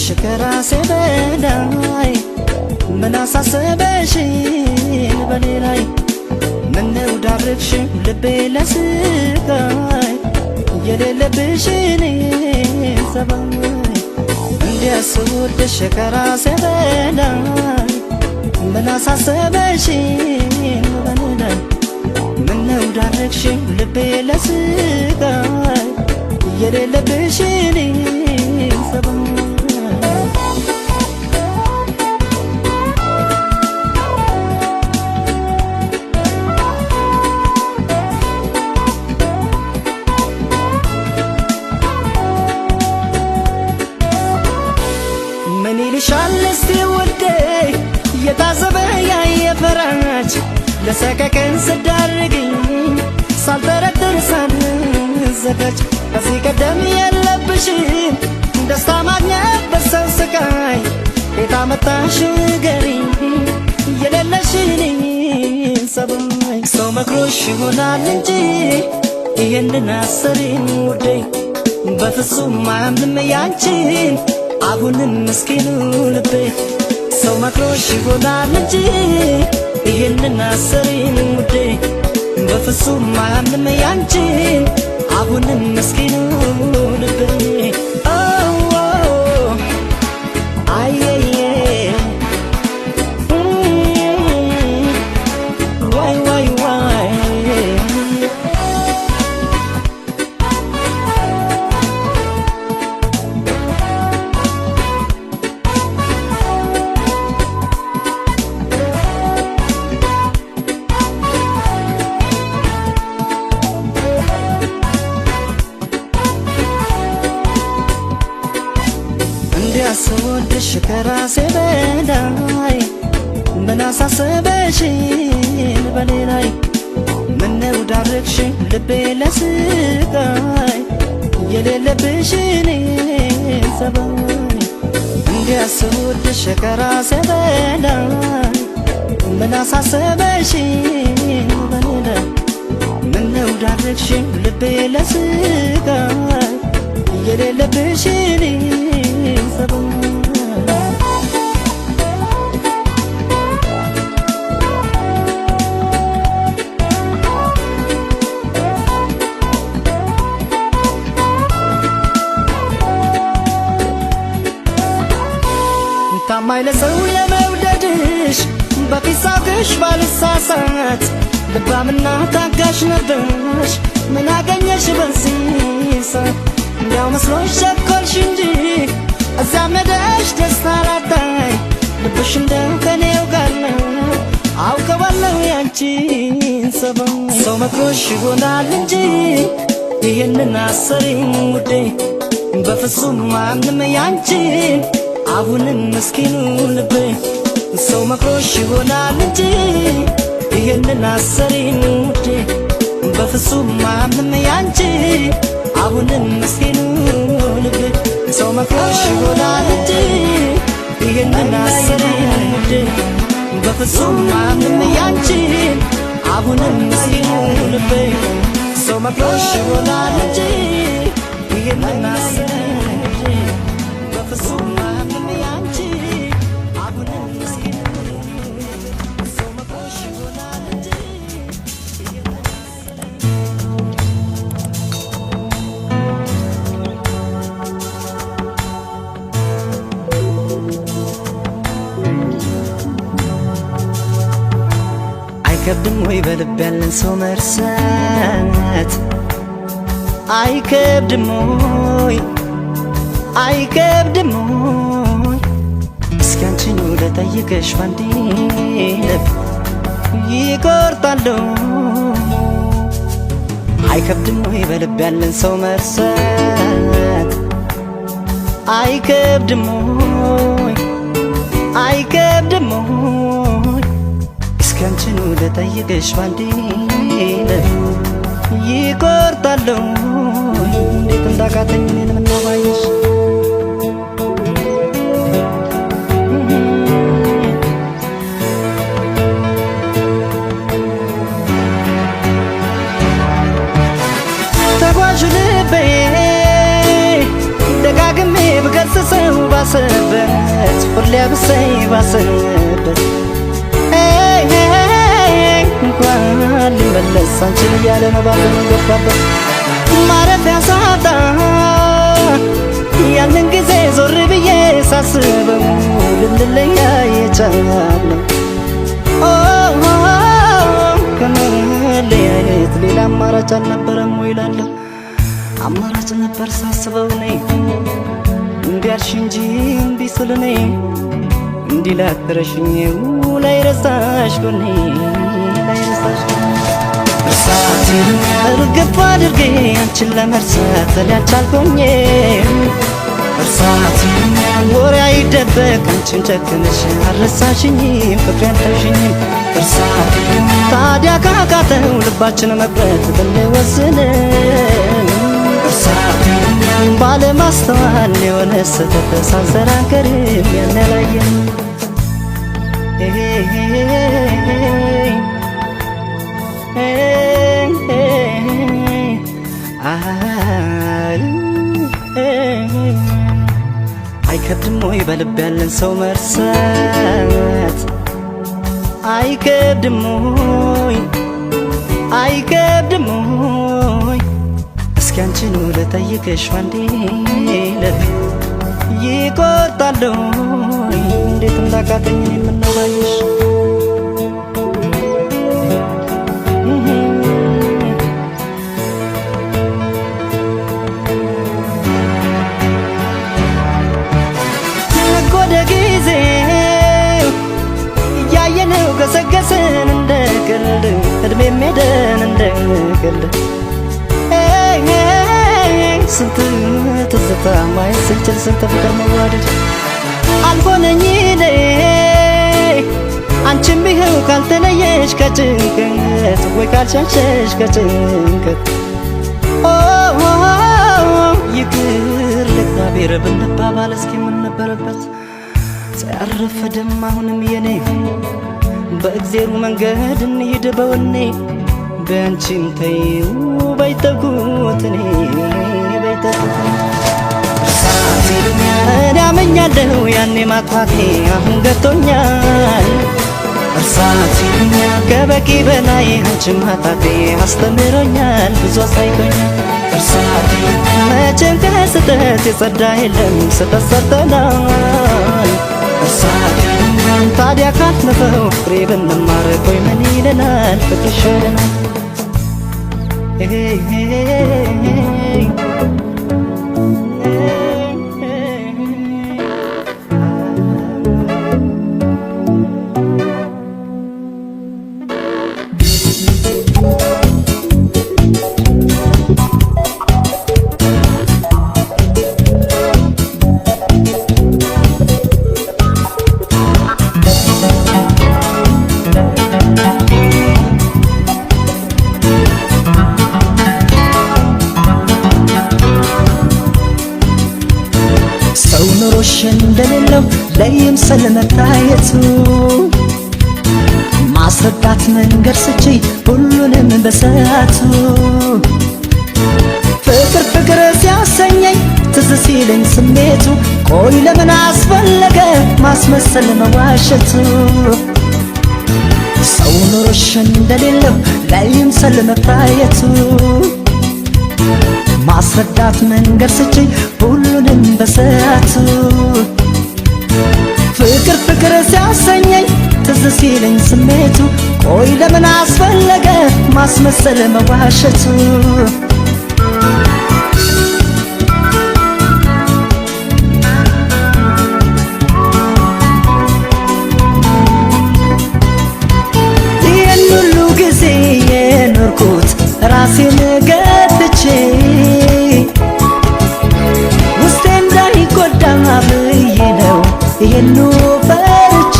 ስወድሽ ከራሴ በላይ ምን አሳሰበሽኝ በኔ ላይ ምነው ዳረግሽኝ ልቤ ለስቃይ የሌለብሽን ሰባይ እንዲያ ስወድሽ ከራሴ በላይ ምን አሳሰበሽኝ በኔ ላይ ምነው ዳረግሽኝ ልቤ ለስቃይ የሌለብሽን ሰባይ ምን ይልሻል እስቲ ውዴ የታዘበ ያየ ፈራጅ ለሰቀቀን ስዳርግኝ ሳልጠረጥር ሳልዘጋጅ ከዚህ ቀደም የለብሽም ደስታ ማግኘት በሰው ስቃይ የታመጣሽ ንገሪኝ የሌለሽን ሰባይ ሰው መክሮሽ ይሆናል እንጂ ይህንን አሰሪኝ ውዴ በፍጹም አያምንም ያንቺን አሁንም ምስኪኑ ልቤ ሰው መክሮሽ ይሆናል እንጂ ይህንን አሰሪኝ ውዴ በፍጹም አያምንም ያንቺን አሁንም ምስኪኑ ልቤ አየየ ዋይ ዋይ ዋይ ስወድሽ ከራሴ በላይ ምን አሳሰበሽኝ በኔ ላይ ምነው ዳረግሽኝ ልቤ ለስቃይ የሌለብሽን ሰባይ እንዲያ ስወድሽ ከራሴ በላይ ምን አሳሰበሽኝ በኔ ላይ ምነው ዳረግሽኝ ልቤ ለስቃይ የሌለብሽን ሰባይ ታማኝ ለሰው ለመውደድሽ በፊት ሳውቅሽ ባልሳሳት ልባምና ታጋሽ ነበርሽ ምን አገኘሽ በዚህ ሰዓት እንዲያው መስሎሽ ቸኮልሽ እንጂ እዚያም ሄደሽ ደስታ ላታይ ልብሽ እንደው ከኔው ጋር ነው አውቀዋለሁ ያንቺን ሰባይ ሰው መክሮሽ ይሆናል እንጂ ይህንን አሰሪኝ ውዴ በፍጹም አያምንም ያንቺን አሁንም ምስኪኑ ልቤ ሰው መክሮሽ ይሆናል እንጂ ይህንን አሰሪኝ ውዴ በፍጹም አያምንም ያንቺን አሁንም ምስኪኑ ልቤ ሰው መክሮሽ ይሆናል እንጂ ይህንን አሰሪኝ ውዴ በፍጹም አያምንም ያንቺን አሁንም ምስኪኑ ልቤ ሰው መክሮሽ ይሆናል እንጂ ይህንን አሰሪኝ ውዴ በፍጹም አያምንም ያንቺን አሁንም ምስኪኑ ልቤ ሰው መክሮሽ ይሆናል እንጂ አይከብድም ወይ በልብ ያለን ሰው መርሳት አይከብድም ወይ አይከብድም ወይ እስኪ አንቺኑ ልጠይቅሽ ባንዴ ልብ ይቆርጣለሁ አይከብድም ወይ በልብ ያለን ሰው መርሳት አይከብድም ወይ አይከብድም ወይ እስኪ አንቺኑ ልጠይቅሽ ባንዴ ልብ ይቆርጣለሁ እንዴት እንዳቃተኝ እኔን ምነው ባየሽ ተጓዥ ልቤ ደጋግሜ ብገስጸው ባሰ ሲያብሰኝ ባሰበት እንኳን ሊመለስ አንቺን እያለ ነው ባዘኑ ገባበት ማረፊያ ሳጣ ያንን ጊዜ ዞር ብዬ ሳስበው ልንለያይ የቻልነው ከመለያየት ሌላ አማራጭ አልነበረም ወይ እላለሁ። አማራጭ ነበር ሳስበው እኔ እምቢ አልሽ እንጂ እምቢ ስል እኔ እንዲህ ላትረሽኝ ላይረሳሽ ጎኔ ላይረሳሽ እርሳቴን እርግፍ አድርጌ አንቺን ለመርሳት ሊያልቻልኩኝ እርሳቴን ወሬ አይደበቅ አንቺን ጨክነሽ አልረሳሽኝም ፍቅሬን አልተውሽኝም እርሳቴን ታዲያ ካቃተው ልባችን መቅረት ብንወስን እርሳቴን ባለማስተዋል የሆነ ስህተት ሳንሰራ አንቀርም ያን ያላየን አይከብድም ወይ በልብ ያለን ሰው መርሳት አይከብድም ወይ አይከብድም ወይ እስኪ አንቺኑ ልጠይቅሽ አንዴ ለት ይቆርጣል ወይ እንዴት እንዳቃተኝ የምናባይሽ ገሰገስን እንደ ቀልድ እድሜ ሜደን እንደ ቀልድ ስንት ትዝታ ማየት ስንችል ስንት ፍቅር መዋደድ አልሆነኝ እኔ አንቺም ቢኸው ካልተለየሽ ከጭንቀት ወይ ካልሸሸሽ ከጭንቀት ይቅር ለእግዚአብሔር ብንባባል እስኪ ምን ነበረበት ሳያረፈደም አሁንም የኔ በእግዜሩ መንገድ እንሂድ በወኔ በአንቺም ተይው በይተጉት እኔ በይተጉት እርሳቴን እኔ አመኛለሁ ያኔ ማጥፋቴ አሁን ገብቶኛል እርሳቴን ከበቂ በላይ አንቺን ማጣቴ አስተምሮኛል ብዙ አሳይቶኛል እርሳቴን መቼም ከስህተት የጸዳ የለም ስህተት ሰርተናል እርሳቴን ታዲያ ካለፈው ፍሬ ብንማር ቆይ ምን ይለናል ፍቅር ይሻለናል እንደሌለው ለይምሰል መታየቱ ማስረዳት መንገድ ስቺ ሁሉንም በሰዓቱ ፍቅር ፍቅር ሲያሰኘኝ ትዝ ሲለኝ ስሜቱ ቆይ ለምን አስፈለገ ማስመሰል መዋሸቱ ሰው ኖሮሽ እንደሌለው ለይምሰል መታየቱ ማስረዳት መንገድ ስቺ ሁሉንም በሰዓቱ ፍቅር ፍቅር ሲያሰኘኝ ትዝ ሲለኝ ስሜቱ ቆይ ለምን አስፈለገ ማስመሰል መዋሸቱ ይህን ሁሉ ጊዜ የኖርኩት ራሴን ገድቼ ውስጤ እንዳይጎዳ ብዬ ነው ይሄኑ ፈርቼ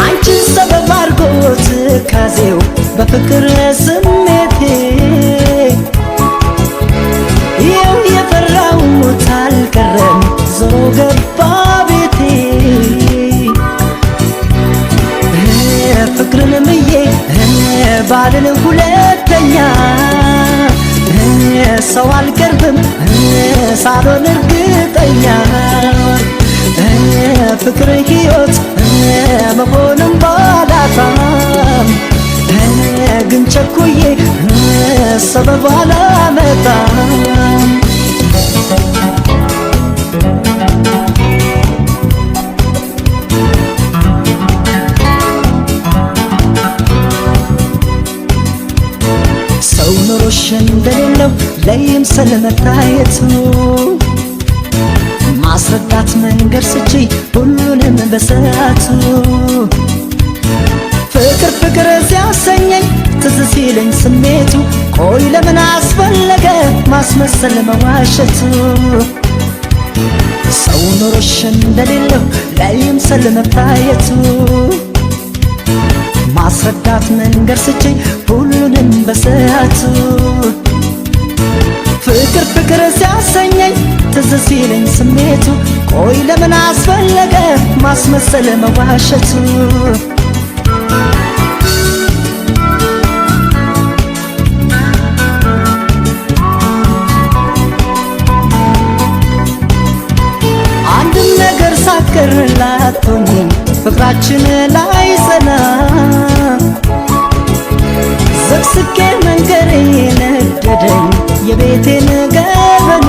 አንቺን ሰበብ አድርጎት ካዜው በፍቅር ስሜቴ ይኸው የፈራሁት አልቀረም ዞሮ ገባ ቤቴ ፍቅርን ምዬ ባልን ሁለተኛ ሰው አልቀርብም ሳልሆን እርግጠኛ ፍቅር ሕይወት መሆንም ባላጣም ግን ቸኩዬ ሰበብ አላመጣም ሰው ኑሮሽ እንደሌለው ለይምሰል መታየቱ ማስረዳት መንገድ ስቺ ሁሉንም በሰዓቱ ፍቅር ፍቅር ሲያሰኘኝ ትዝ ሲለኝ ስሜቱ ቆይ ለምን አስፈለገ ማስመሰል መዋሸቱ ሰው ኑሮሽ እንደሌለው ለይምሰል መታየቱ ማስረዳት መንገድ ስቺ ሁሉንም በሰዓቱ ፍቅር ፍቅር ሲያሰኘኝ ትዝ ሲለኝ ስሜቱ ቆይ ለምን አስፈለገ ማስመሰል መዋሸቱ አንድም ነገር ሳትቀርላት ሆኜ ፍቅራችን ላይ ጸና ዘግዝቄ መንገሬ ነደደኝ የቤቴን ገበና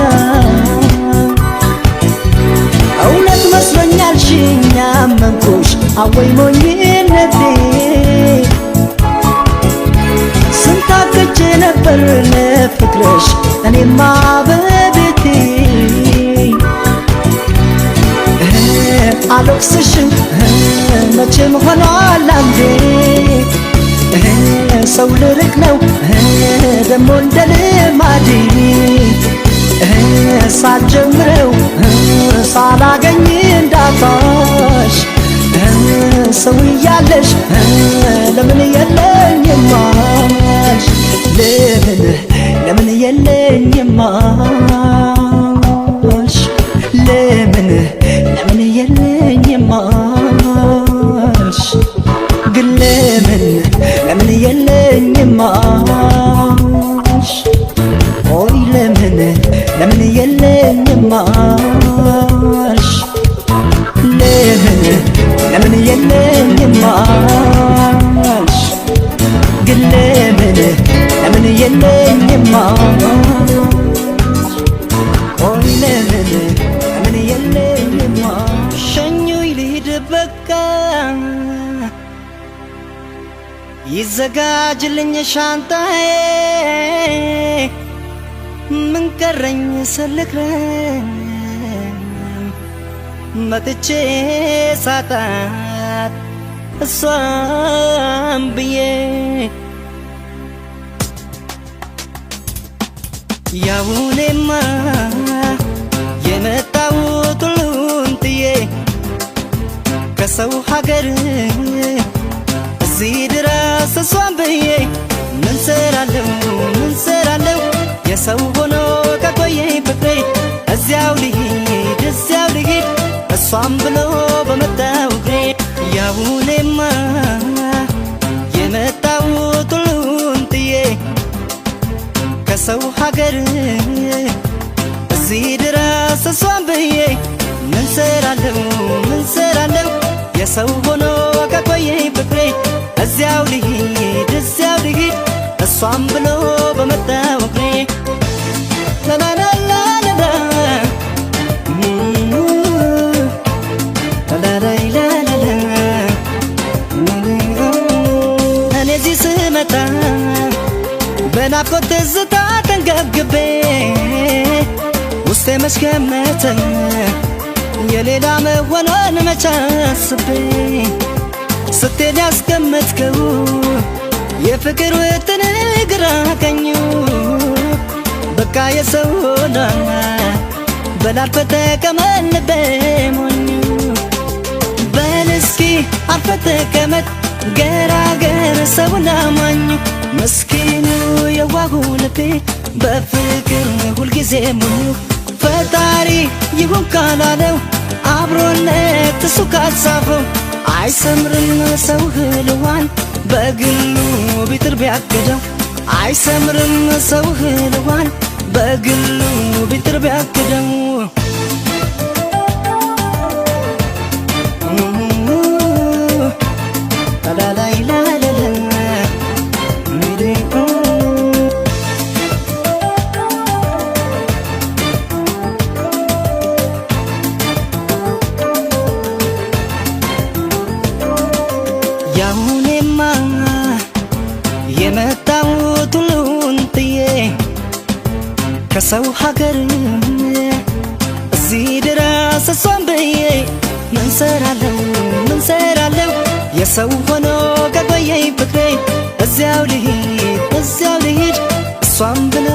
እውነት መስሎኛል ሽኝ አመንኩሽ አወይ ሞኝነቴ ስንታክቼ ነበር ለፍቅርሽ እኔማ በቤቴ አልወቅስሽም መቼም ሆኗል አንዴ ሰው ልርቅ ነው ደሞ እንደ ልማዴ ሳልጀምረው ሳላገኝ እንዳጣሽ ሰው እያለሽ ለምን የለኝም አልሽ ለምን የለኝም አልሽ ለምን የለኝም አልሽ ግን ለምን የለኝም አልሽ ቆይ ለምን የለኝም አልሽ ለምን የለኝም አልሽ ግን ለምን የለኝም አልሽ ቆይ ለምን የለኝም ሸኙኝ ልሂድ በቃ ይዘጋጅልኝ ሻንጣዬ ምን ቀረኝ ስልክረኝ መጥቼ ሳጣት እሷም ብዬ ያውኔማ የመጣሁት ሁሉን ጥዬ ከሰው ሀገር እዚህ ድረስ እሷን ብዬ ምን ሰራለሁ የሰው ሆኖ ከቆየኝ ፍቅሬ እዚያው ልሂድ እሷም ብሎ በመጣው እግሬ ያውኔማ የመጣሁት ሁሉን ጥዬ ከሰው ሀገር እዚህ ድረስ እሷን ብዬ ምን ሰራለሁ የሰው ሆኖ ከቆየኝ ፍቅሬ እዚያው ልሂድ እሷም ብሎ በመጣው እግሬ ላላላላላ እኔ እዚህ ስመጣ በናፍቆት ትዝታ ተንገብግቤ ውስጤ መስገመተ የሌላ መሆኗን መች አስቤ ስትሄድ ያስቀመጥከው የፍቅር ውጥን ግራ ቀኙ በቃ የሰው ሆና በላልፈ ተቀመጥ በሞኙ በል እስኪ አርፈ ተቀመጥ ገራገር ሰውን አማኙ መስኪኑ የዋሁ ልቤ በፍቅር ሁልጊዜ ሙሉ ፈጣሪ ይሁን ካላለው አብሮነት እሱ ካጻፈው አይሰምርም ሰው ህልዋን በግሉ ቢጥር ቢያግደው አይሰምርም ሰው ህልዋን በግሉ ቢጥር ቢያግደው የሰው ሀገር እዚህ ድረስ እሷን ብዬ ምን ሰራለሁ የሰው ሆኖ ከቆየኝ ፍቅሬ እዚያው ልሂድ እሷን ብሎ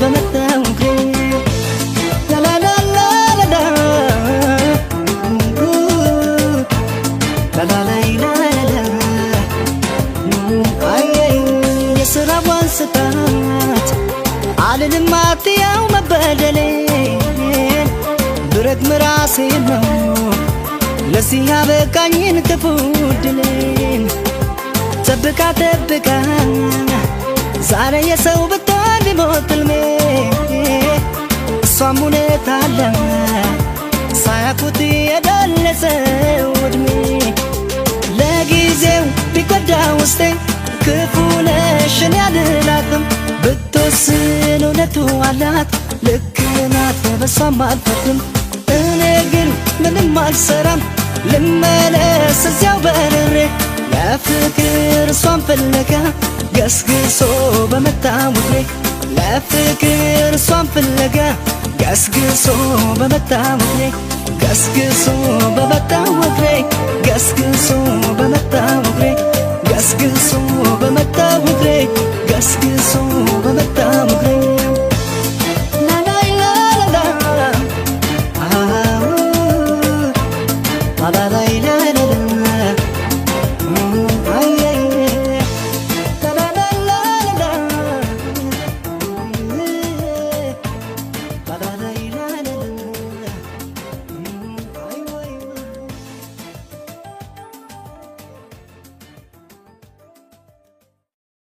በመጣው እግሬ የስራዋን ስጣት አልልም አትያው መበደሌን ብረግም ራሴን ነው ለዚህ ያበቃኝን ክፉ ድሌን ጠብቃ ዛሬ የሰው ብትሆን ቢሞት ሕልሜ እሷም ሁኔታ አለ ሳያውቁት የደለሰው ዕድሜ ለጊዜው ቢጎዳ ውስጤ ክፉ ነሽን ያልላትም ብትወስን እውነቱ አላት ልክ ናት በሷም አልፈርድም እኔ ግን ምንም አልሰራም ልመለስ እዚያው በርሬ ለፍቅር እሷን ፍለጋ ገስግሶ በመጣው እግሬ ለፍቅር እሷን ፍለጋ ገስግሶ በመጣው እግሬ ገስግሶ በመጣው እግሬ ገስግሶ በመጣው እግሬ ገስግሶ በመጣው እግሬ ገስግሶ በመጣው